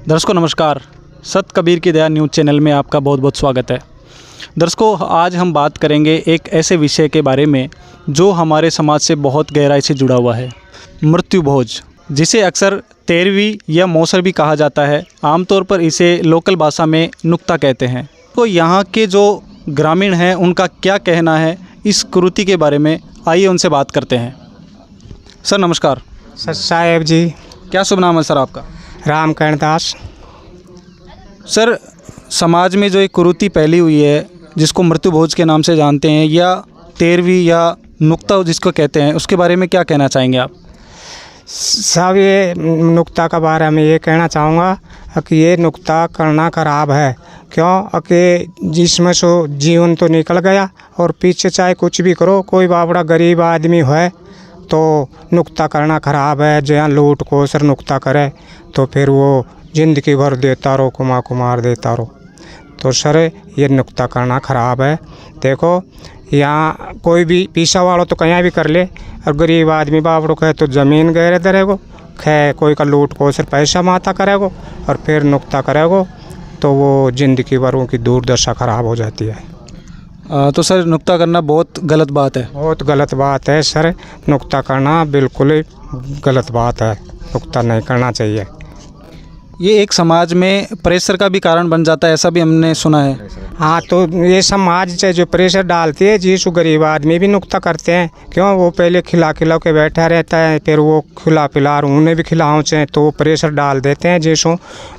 दर्शकों नमस्कार, सत कबीर की दया न्यूज़ चैनल में आपका बहुत बहुत स्वागत है। दर्शकों, आज हम बात करेंगे एक ऐसे विषय के बारे में जो हमारे समाज से बहुत गहराई से जुड़ा हुआ है, मृत्यु भोज, जिसे अक्सर तेरहवीं या मौसर भी कहा जाता है। आमतौर पर इसे लोकल भाषा में नुक्ता कहते हैं। तो यहाँ के जो ग्रामीण हैं उनका क्या कहना है इस कुरीति के बारे में, आइए उनसे बात करते हैं। सर नमस्कार। सर साहेब जी। क्या शुभ नाम है सर आपका? रामकरण दास। सर, समाज में जो एक कुरीति फैली हुई है जिसको मृत्यु भोज के नाम से जानते हैं या तेरहवीं या नुक्ता जिसको कहते हैं, उसके बारे में क्या कहना चाहेंगे आप? साहब, ये नुक्ता के बारे में ये कहना चाहूँगा कि ये नुक्ता करना खराब है। क्यों कि जिसमें सो जीवन तो निकल गया और पीछे चाहे कुछ भी करो, कोई बाबड़ा गरीब आदमी है तो नुक्ता करना खराब है। जहाँ लूट को सर नुक्ता करे तो फिर वो ज़िंदगी भर देता रहो, कुमार देता रहो। तो सर ये नुक्ता करना खराब है। देखो, यहाँ कोई भी पीछा वाला तो कहीं भी कर ले, और गरीब आदमी बाबड़ो कहे तो ज़मीन गहरे दरेगो, खे कोई का लूट को सिर्फ पैसा माता करेगो और फिर नुक्ता करेगो तो वो ज़िंदगी भर की दुर्दशा खराब हो जाती है। तो सर, नुक्ता करना बहुत गलत बात है। बहुत गलत बात है सर, नुक्ता करना बिल्कुल ही गलत बात है। नुक्ता नहीं करना चाहिए। ये एक समाज में प्रेशर का भी कारण बन जाता है, ऐसा भी हमने सुना है। हाँ, तो ये समाज से जो प्रेशर डालती है, जिसको गरीब आदमी भी नुक्ता करते हैं। क्यों, वो पहले खिला के बैठा रहता है, फिर वो खिला पिला उन्हें भी खिलाओ चाहे तो वो प्रेशर डाल देते हैं जिसको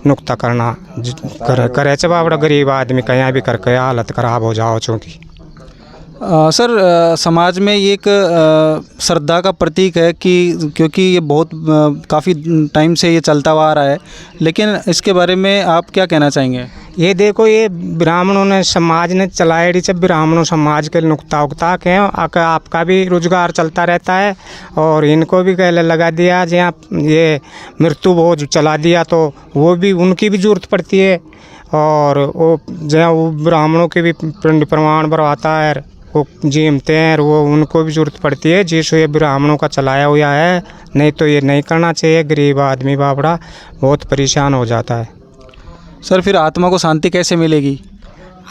नुक्ता करना करे बाबड़ा गरीब आदमी कहीं भी करके हालत ख़राब हो जाओ चूँकि। सर, समाज में ये एक श्रद्धा का प्रतीक है कि क्योंकि ये बहुत काफ़ी टाइम से ये चलता हुआ आ रहा है, लेकिन इसके बारे में आप क्या कहना चाहेंगे? ये देखो, ये ब्राह्मणों ने समाज ने चलाए जब ब्राह्मणों समाज के नुक्ता उक्ता के आपका भी रोजगार चलता रहता है और इनको भी कहले लगा दिया। जहाँ ये मृत्यु भोज चला दिया तो वो भी उनकी भी जरूरत पड़ती है, और वो जहाँ वो ब्राह्मणों की भी पिंड प्रमाण भरवाता है, वो जीमते हैं, वो उनको भी जरूरत पड़ती है। जिसको ये ब्राह्मणों का चलाया हुआ है, नहीं तो ये नहीं करना चाहिए। गरीब आदमी बाबड़ा बहुत परेशान हो जाता है। सर, फिर आत्मा को शांति कैसे मिलेगी?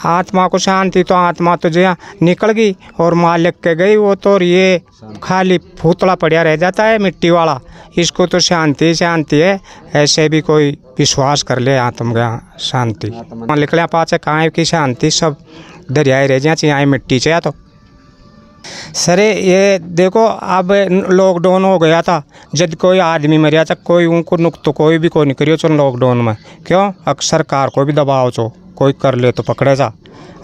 आत्मा को शांति तो आत्मा तो जो निकल गई और मालिक के गई, वो तो ये खाली फूतला पड़ा रह जाता है मिट्टी वाला। इसको तो शांति है। ऐसे भी कोई विश्वास कर ले आत्मा का शांति निकले पाचे कहाँ की शांति, सब दरियाए रह जाए चाहे मिट्टी चाहे। तो सर ये देखो, अब लॉकडाउन हो गया था, जब कोई आदमी मरिया था, कोई उनको नुक्तो कोई भी कोई नहीं करियो चो लॉकडाउन में। क्यों, अक्सर सरकार को भी दबाव चो, कोई कर ले तो पकड़े जा,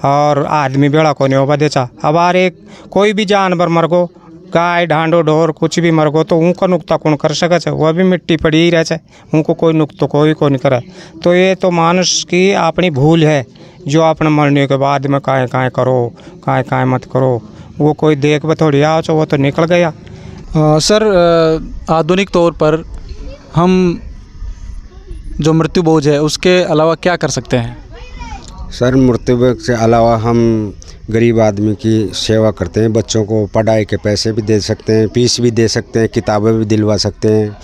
और आदमी बेड़ा को नहीं होगा दे चा। अब एक कोई भी जानवर मर गो, गाय ढांडो ढोर कुछ भी मर गो, तो उनका नुक्ता कौन कर सके? वह भी मिट्टी पड़ी ही रहे, उनको कोई नुक्तो कोई को नहीं करे। तो ये तो मानुष की अपनी भूल है, जो अपने मरने के बाद में काहे करो, काहे मत करो। वो कोई देख ब थोड़ी आओ, वो तो निकल गया। सर, आधुनिक तौर पर हम जो मृत्यु भोज है उसके अलावा क्या कर सकते हैं? सर, मृत्यु भोज से अलावा हम गरीब आदमी की सेवा करते हैं। बच्चों को पढ़ाई के पैसे भी दे सकते हैं, फीस भी दे सकते हैं, किताबें भी दिलवा सकते हैं।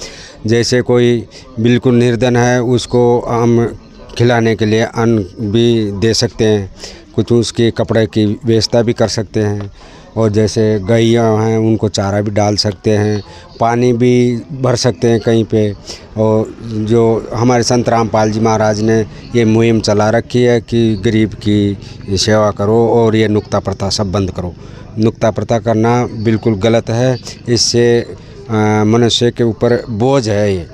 जैसे कोई बिल्कुल निर्धन है, उसको हम खिलाने के लिए अन्न भी दे सकते हैं, कुछ उसके कपड़े की व्यवस्था भी कर सकते हैं। और जैसे गैया हैं, उनको चारा भी डाल सकते हैं, पानी भी भर सकते हैं कहीं पे। और जो हमारे संत रामपाल जी महाराज ने ये मुहिम चला रखी है कि गरीब की सेवा करो और ये नुक्ता प्रथा सब बंद करो। नुक्ता प्रथा करना बिल्कुल गलत है। इससे मनुष्य के ऊपर बोझ है, ये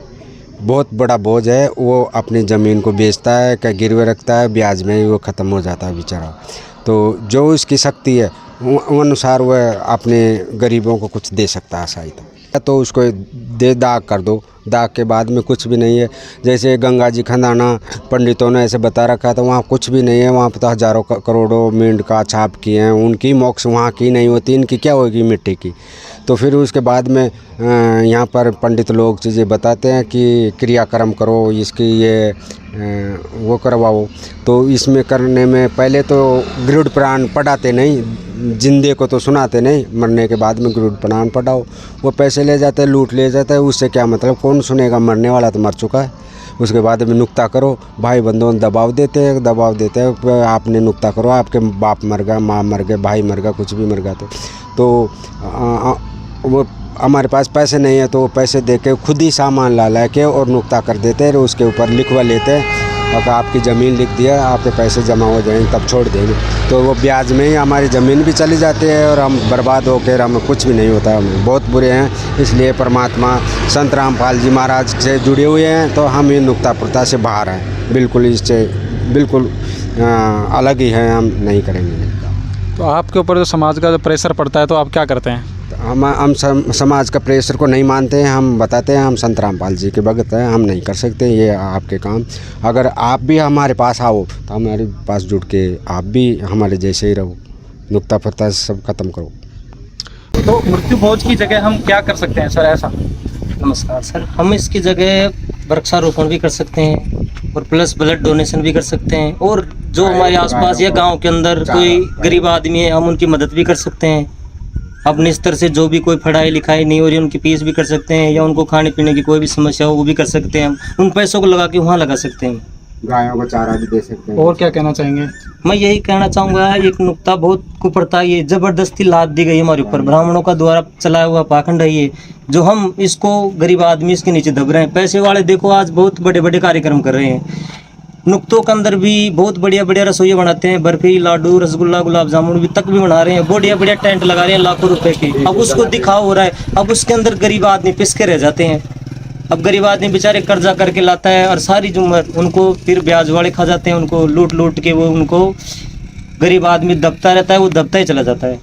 बहुत बड़ा बोझ है। वो अपनी ज़मीन को बेचता है, क्या गिरवे रखता है, ब्याज में ही वो ख़त्म हो जाता है बेचारा। तो जो उसकी शक्ति है वो अनुसार वह अपने गरीबों को कुछ दे सकता है सहायता। तो उसको दे दाग कर दो, दाग के बाद में कुछ भी नहीं है। जैसे गंगा जी खंडाना पंडितों ने ऐसे बता रखा था, वहाँ कुछ भी नहीं है। वहाँ पर तो हज़ारों करोड़ों मेंढ का छाप किए हैं, उनकी मोक्ष वहाँ की नहीं होती, इनकी क्या होगी मिट्टी की। तो फिर उसके बाद में यहाँ पर पंडित लोग चीज़ें बताते हैं कि क्रियाक्रम करो, इसकी ये वो करवाओ। तो इसमें करने में पहले तो गरुड़ पुराण पढ़ाते नहीं, जिंदे को तो सुनाते नहीं, मरने के बाद में गरुड़ पुराण पढ़ाओ। वो पैसे ले जाते हैं, लूट ले जाते हैं, उससे क्या मतलब, कौन सुनेगा, मरने वाला तो मर चुका है। उसके बाद में नुक्ता करो, भाई बंधुओं दबाव देते हैं आपने नुक्ता करो, आपके बाप मर गया, माँ मर गए, भाई मर गया, कुछ भी मर गया तो वो हमारे पास पैसे नहीं है तो वो पैसे दे के खुद ही सामान ला के और नुक्ता कर देते हैं, उसके ऊपर लिखवा लेते हैं और आपकी ज़मीन लिख दिया, आपके पैसे जमा हो जाएंगे तब छोड़ देंगे। तो वो ब्याज में ही हमारी ज़मीन भी चली जाती है और हम बर्बाद होकर हमें कुछ भी नहीं होता, हम बहुत बुरे हैं। इसलिए परमात्मा संत रामपाल जी महाराज से जुड़े हुए हैं तो हम ये नुक्ता प्रथा से बाहर हैं, बिल्कुल इससे बिल्कुल अलग ही हैं, हम नहीं करेंगे। तो आपके ऊपर जो समाज का जो प्रेशर पड़ता है तो आप क्या करते हैं? हम समाज का प्रेशर को नहीं मानते हैं, हम बताते हैं हम संत रामपाल जी के भगत हैं, हम नहीं कर सकते ये आपके काम। अगर आप भी हमारे पास आओ तो हमारे पास जुड़ के आप भी हमारे जैसे ही रहो, नुक्ता प्रथा सब खत्म करो। तो मृत्यु भोज की जगह हम क्या कर सकते हैं सर ऐसा? नमस्कार सर, हम इसकी जगह वृक्षारोपण भी कर सकते हैं और प्लस ब्लड डोनेशन भी कर सकते हैं, और जो हमारे आसपास या गांव के अंदर कोई गरीब आदमी है हम उनकी मदद भी कर सकते हैं। अपने स्तर से जो भी कोई पढ़ाई लिखाई नहीं हो रही उनकी फीस भी कर सकते हैं, या उनको खाने पीने की कोई भी समस्या हो वो भी कर सकते हैं। हम उन पैसों को लगा के वहाँ लगा सकते हैं, गायों को चारा भी दे सकते हैं। और क्या कहना चाहेंगे? मैं यही कहना चाहूँगा, एक नुक्ता बहुत कुप्रथा ये जबरदस्ती लाद दी गई हमारे ऊपर, ब्राह्मणों का द्वारा चलाया हुआ पाखंड है ये, जो हम इसको गरीब आदमी इसके नीचे दब रहे हैं। पैसे वाले देखो आज बहुत बड़े बड़े कार्यक्रम कर रहे हैं, नुक्तों के अंदर भी बहुत बढ़िया बढ़िया रसोई बनाते हैं, बर्फी, लाडू, रसगुल्ला, गुलाब जामुन भी तक भी बना रहे हैं, बढ़िया बढ़िया टेंट लगा रहे हैं लाखों रुपए के। अब उसको दिखावा हो रहा है, अब उसके अंदर गरीब आदमी पिस के रह जाते हैं। अब गरीब आदमी बेचारे कर्जा करके लाता है और सारी उम्र उनको फिर ब्याज वाले खा जाते हैं, उनको लूट लूट के वो उनको गरीब आदमी दबता रहता है, वो दबता ही चला जाता है।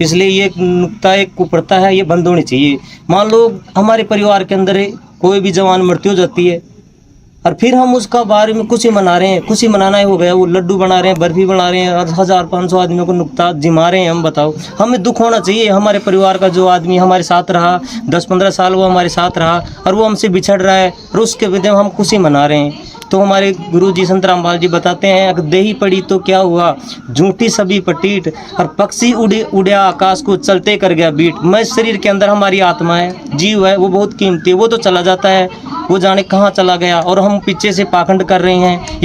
इसलिए ये नुक्ता एक कुप्रथा है, ये बंद होनी चाहिए। मान लो हमारे परिवार के अंदर कोई भी जवान मृत्यु हो जाती है और फिर हम उसका बारे में खुशी मना रहे हैं, खुशी मनाना ही हो गया, वो लड्डू बना रहे हैं, बर्फी बना रहे हैं और 1000-500 आदमियों को नुक्ता जिमा रहे हैं। हम बताओ, हमें दुख होना चाहिए। हमारे परिवार का जो आदमी हमारे साथ रहा 10-15 साल, वो हमारे साथ रहा और वो हमसे बिछड़ रहा है और उसके वजह हम खुशी मना रहे हैं। तो हमारे गुरु जी संत रामपाल जी बताते हैं, अगर देही पड़ी तो क्या हुआ, झूठी सभी पटीट, और पक्षी उड़या आकाश को चलते कर गया बीट। मैं शरीर के अंदर हमारी आत्मा है, जीव है, वो बहुत कीमती है, वो तो चला जाता है, वो जाने कहाँ चला गया और हम पीछे से पाखंड कर रहे हैं।